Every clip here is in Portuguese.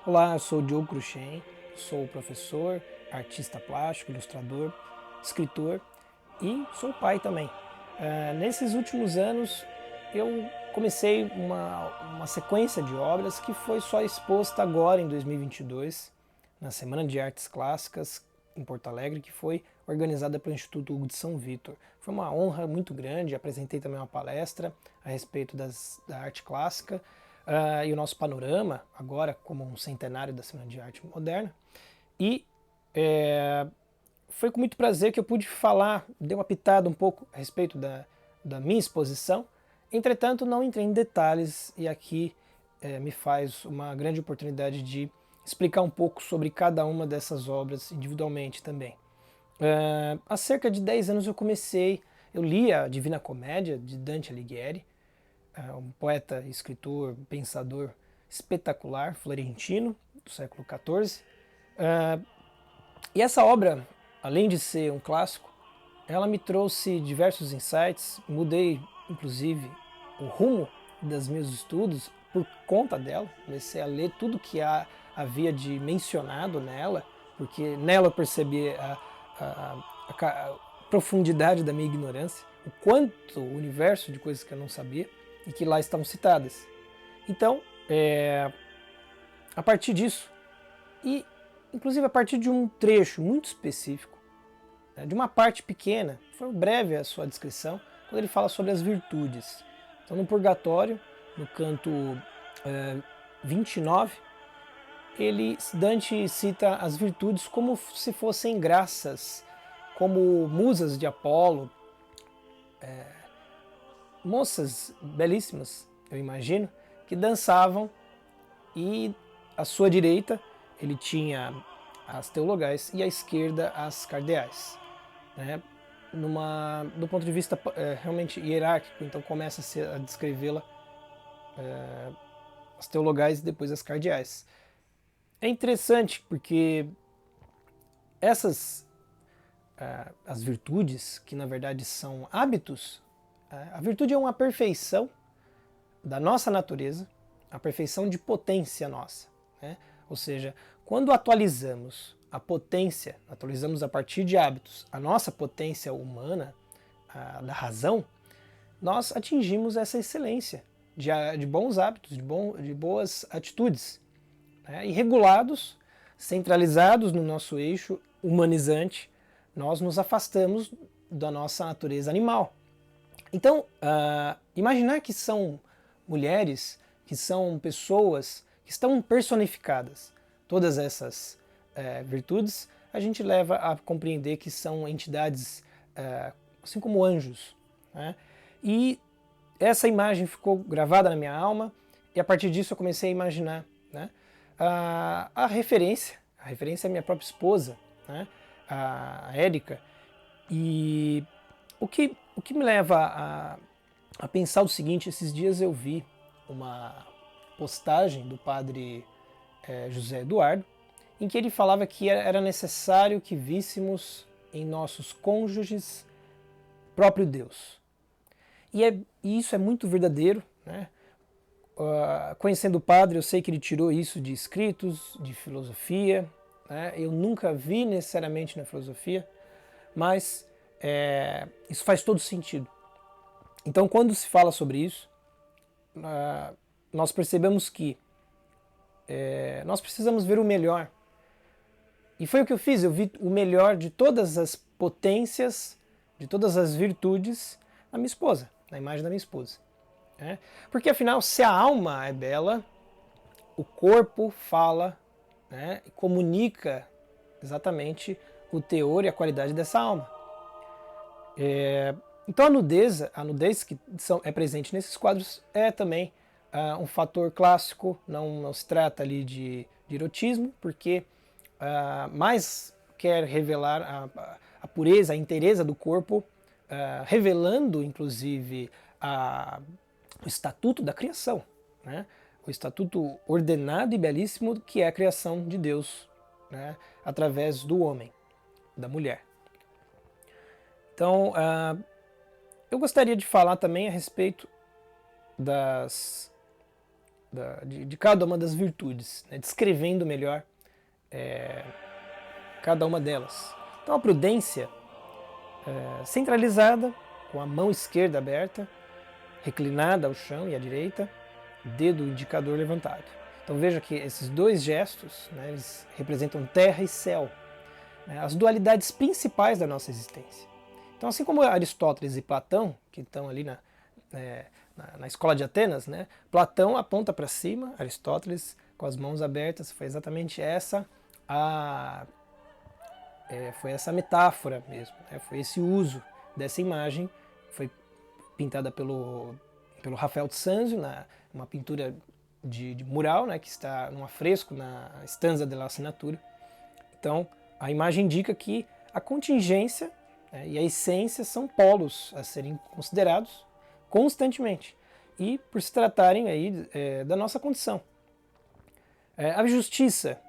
Olá, eu sou o Diogo Cruxem, sou professor, artista plástico, ilustrador, escritor e sou pai também. Nesses últimos anos eu comecei uma sequência de obras que foi só exposta agora em 2022, na Semana de Artes Clássicas em Porto Alegre, que foi organizada pelo Instituto Hugo de São Vitor. Foi uma honra muito grande, apresentei também uma palestra a respeito da arte clássica, e o nosso panorama, agora como um centenário da Semana de Arte Moderna. E foi com muito prazer que eu pude falar, dei uma pitada um pouco a respeito da minha exposição. Entretanto, não entrei em detalhes e aqui me faz uma grande oportunidade de explicar um pouco sobre cada uma dessas obras individualmente também. Há cerca de 10 anos eu li a Divina Comédia de Dante Alighieri, um poeta, escritor, pensador espetacular, florentino, do século XIV. E essa obra, além de ser um clássico, ela me trouxe diversos insights, mudei inclusive o rumo dos meus estudos por conta dela, comecei a ler tudo que havia de mencionado nela, porque nela eu percebi a profundidade da minha ignorância, o quanto o universo de coisas que eu não sabia e que lá estão citadas. Então, a partir disso, e inclusive a partir de um trecho muito específico, de uma parte pequena, foi breve a sua descrição, quando ele fala sobre as virtudes. Então, no Purgatório, no canto 29, Dante cita as virtudes como se fossem graças, como musas de Apolo, moças belíssimas, eu imagino, que dançavam, e à sua direita ele tinha as teologais e à esquerda as cardeais, né? Do ponto de vista realmente hierárquico, então começa a descrevê-la, as teologais e depois as cardeais. É interessante porque as virtudes, que na verdade são hábitos, a virtude é uma perfeição da nossa natureza, a perfeição de potência nossa, né? Ou seja, quando atualizamos a potência, atualizamos a partir de hábitos, a nossa potência humana, da razão, nós atingimos essa excelência de bons hábitos, de boas atitudes, né? E regulados, centralizados no nosso eixo humanizante, nós nos afastamos da nossa natureza animal. Então, imaginar que são mulheres, que são pessoas que estão personificadas, todas essas virtudes, a gente leva a compreender que são entidades assim como anjos, né? E essa imagem ficou gravada na minha alma, e a partir disso eu comecei a imaginar, né, a referência é minha própria esposa, né, a Érica, e o que me leva a pensar o seguinte: esses dias eu vi uma postagem do padre José Eduardo, em que ele falava que era necessário que víssemos em nossos cônjuges próprio Deus. E isso é muito verdadeiro, né? Conhecendo o padre, eu sei que ele tirou isso de escritos, de filosofia, né? Eu nunca vi necessariamente na filosofia, mas isso faz todo sentido. Então, quando se fala sobre isso, nós percebemos que nós precisamos ver o melhor. E foi o que eu fiz, eu vi o melhor de todas as potências, de todas as virtudes na minha esposa, na imagem da minha esposa. Né? Porque afinal, se a alma é bela, o corpo fala, né, e comunica exatamente o teor e a qualidade dessa alma. Então a nudez que é presente nesses quadros é também um fator clássico, não se trata ali de erotismo, porque mais quer revelar a pureza, a inteireza do corpo, revelando inclusive o estatuto da criação, né? O estatuto ordenado e belíssimo que é a criação de Deus, né, através do homem, da mulher. Então, eu gostaria de falar também a respeito de cada uma das virtudes, né, descrevendo melhor cada uma delas. Então a prudência centralizada, com a mão esquerda aberta, reclinada ao chão e à direita, dedo indicador levantado. Então veja que esses dois gestos, né, eles representam terra e céu, né, as dualidades principais da nossa existência. Então assim como Aristóteles e Platão, que estão ali na escola de Atenas, né, Platão aponta para cima, Aristóteles com as mãos abertas, foi exatamente essa foi essa metáfora mesmo, né, foi esse uso dessa imagem, foi pintada pelo Rafael de Sanzio, uma pintura de mural, né, que está num afresco na Stanza della Assinatura. Então, a imagem indica que a contingência, né, e a essência são polos a serem considerados constantemente, e por se tratarem aí da nossa condição. A justiça,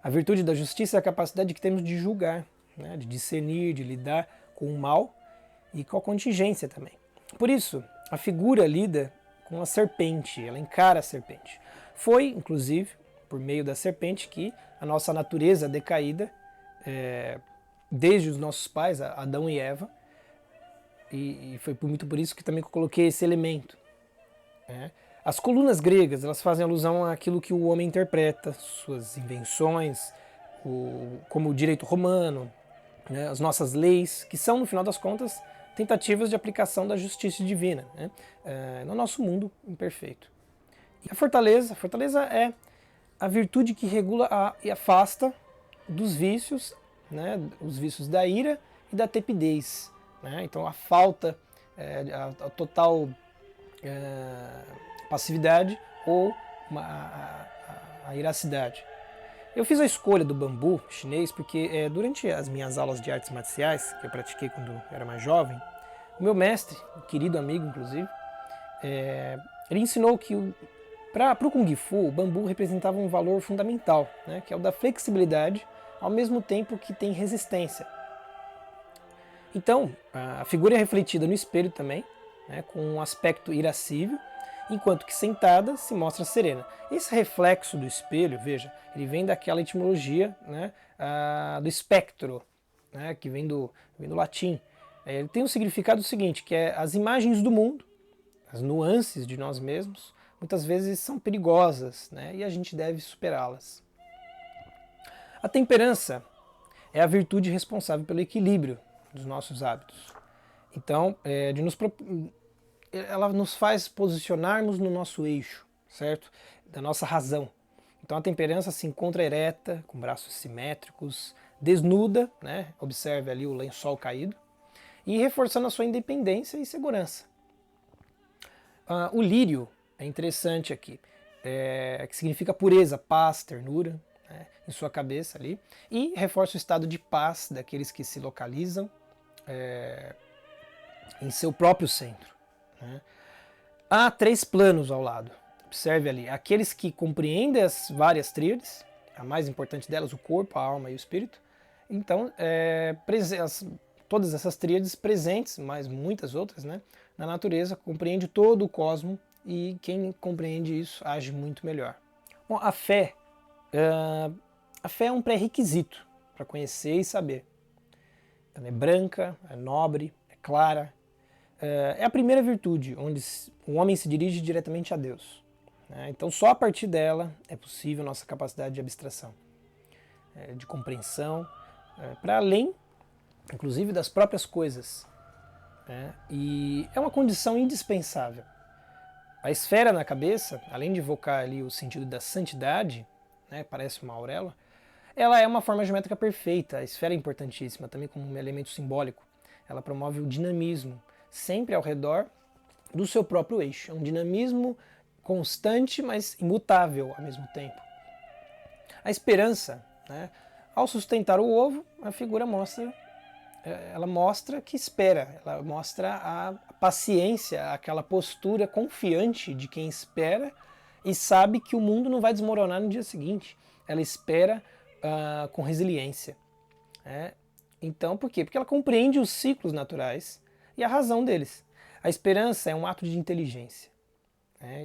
a virtude da justiça é a capacidade que temos de julgar, né, de discernir, de lidar com o mal e com a contingência também. Por isso, a figura lida com a serpente, ela encara a serpente. Foi, inclusive, por meio da serpente que a nossa natureza decaída, desde os nossos pais, Adão e Eva, e foi muito por isso que também coloquei esse elemento. As colunas gregas, elas fazem alusão àquilo que o homem interpreta, suas invenções, como o direito romano, né, as nossas leis, que são, no final das contas, tentativas de aplicação da justiça divina, né, no nosso mundo imperfeito. E a fortaleza é a virtude que regula e afasta dos vícios, né, os vícios da ira e da tepidez. Né? Então a falta, a total passividade ou a iracidade. Eu fiz a escolha do bambu chinês porque durante as minhas aulas de artes marciais, que eu pratiquei quando era mais jovem, o meu mestre, um querido amigo inclusive, ele ensinou que para o Kung Fu o bambu representava um valor fundamental, né, que é o da flexibilidade, ao mesmo tempo que tem resistência. Então, a figura é refletida no espelho também, né, com um aspecto irascível, enquanto que sentada se mostra serena. Esse reflexo do espelho, veja, ele vem daquela etimologia, né, do espectro, né, que vem do latim. Ele tem um significado seguinte, que é as imagens do mundo, as nuances de nós mesmos, muitas vezes são perigosas, né, e a gente deve superá-las. A temperança é a virtude responsável pelo equilíbrio dos nossos hábitos. Então, ela nos faz posicionarmos no nosso eixo, certo? Da nossa razão. Então a temperança se encontra ereta, com braços simétricos, desnuda, né? Observe ali o lençol caído, e reforçando a sua independência e segurança. O lírio é interessante aqui, que significa pureza, paz, ternura, né, em sua cabeça ali, e reforça o estado de paz daqueles que se localizam em seu próprio centro. Né? Há 3 planos ao lado. Observe ali, aqueles que compreendem as várias tríades, a mais importante delas, o corpo, a alma e o espírito. Então, todas essas tríades presentes, mas muitas outras, né, na natureza, compreende todo o cosmos e quem compreende isso age muito melhor. Bom, a fé é um pré-requisito para conhecer e saber. Ela é branca, é nobre, é clara. É a primeira virtude onde o homem se dirige diretamente a Deus. Então só a partir dela é possível a nossa capacidade de abstração, de compreensão, para além, inclusive, das próprias coisas. E é uma condição indispensável. A esfera na cabeça, além de evocar ali o sentido da santidade, né, parece uma auréola, ela é uma forma geométrica perfeita. A esfera é importantíssima também como um elemento simbólico. Ela promove o dinamismo, sempre ao redor do seu próprio eixo. É um dinamismo constante, mas imutável ao mesmo tempo. A esperança, né, ao sustentar o ovo, a figura mostra que espera, ela mostra a paciência, aquela postura confiante de quem espera e sabe que o mundo não vai desmoronar no dia seguinte. Ela espera com resiliência. Então, por quê? Porque ela compreende os ciclos naturais e a razão deles. A esperança é um ato de inteligência,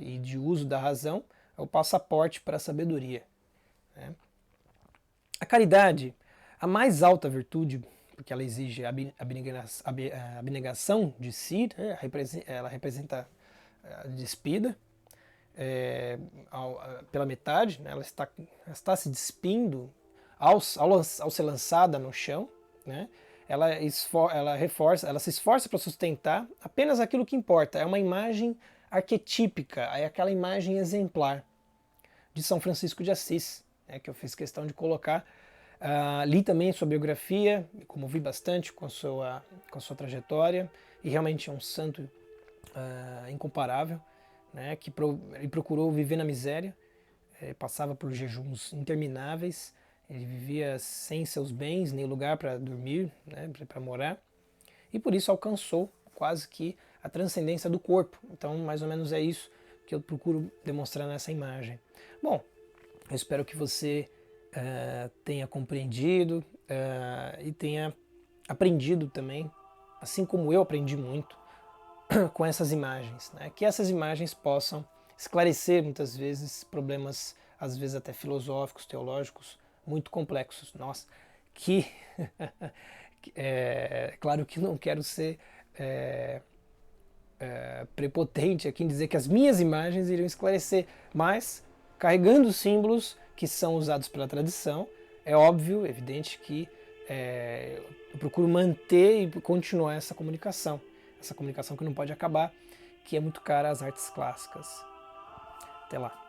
e de uso da razão, é o passaporte para a sabedoria, né? A caridade, a mais alta virtude, porque ela exige a abnegação de si, né? Ela representa a despida pela metade, né? Ela está se despindo ao ser lançada no chão, né? Ela se esforça para sustentar apenas aquilo que importa. É uma imagem arquetípica, é aquela imagem exemplar de São Francisco de Assis, né, que eu fiz questão de colocar. Li também sua biografia, me comovi bastante com a sua trajetória, e realmente é um santo incomparável, né, que ele procurou viver na miséria, passava por jejuns intermináveis, ele vivia sem seus bens, nem lugar para dormir, né, para morar, e por isso alcançou quase que a transcendência do corpo. Então, mais ou menos é isso que eu procuro demonstrar nessa imagem. Bom, eu espero que você tenha compreendido e tenha aprendido também, assim como eu aprendi muito com essas imagens, né? Que essas imagens possam esclarecer muitas vezes problemas, às vezes até filosóficos, teológicos, muito complexos. Nossa, que claro que não quero ser prepotente aqui em dizer que as minhas imagens iriam esclarecer, mas carregando símbolos que são usados pela tradição, é óbvio, evidente que eu procuro manter e continuar essa comunicação que não pode acabar, que é muito cara às artes clássicas. Até lá.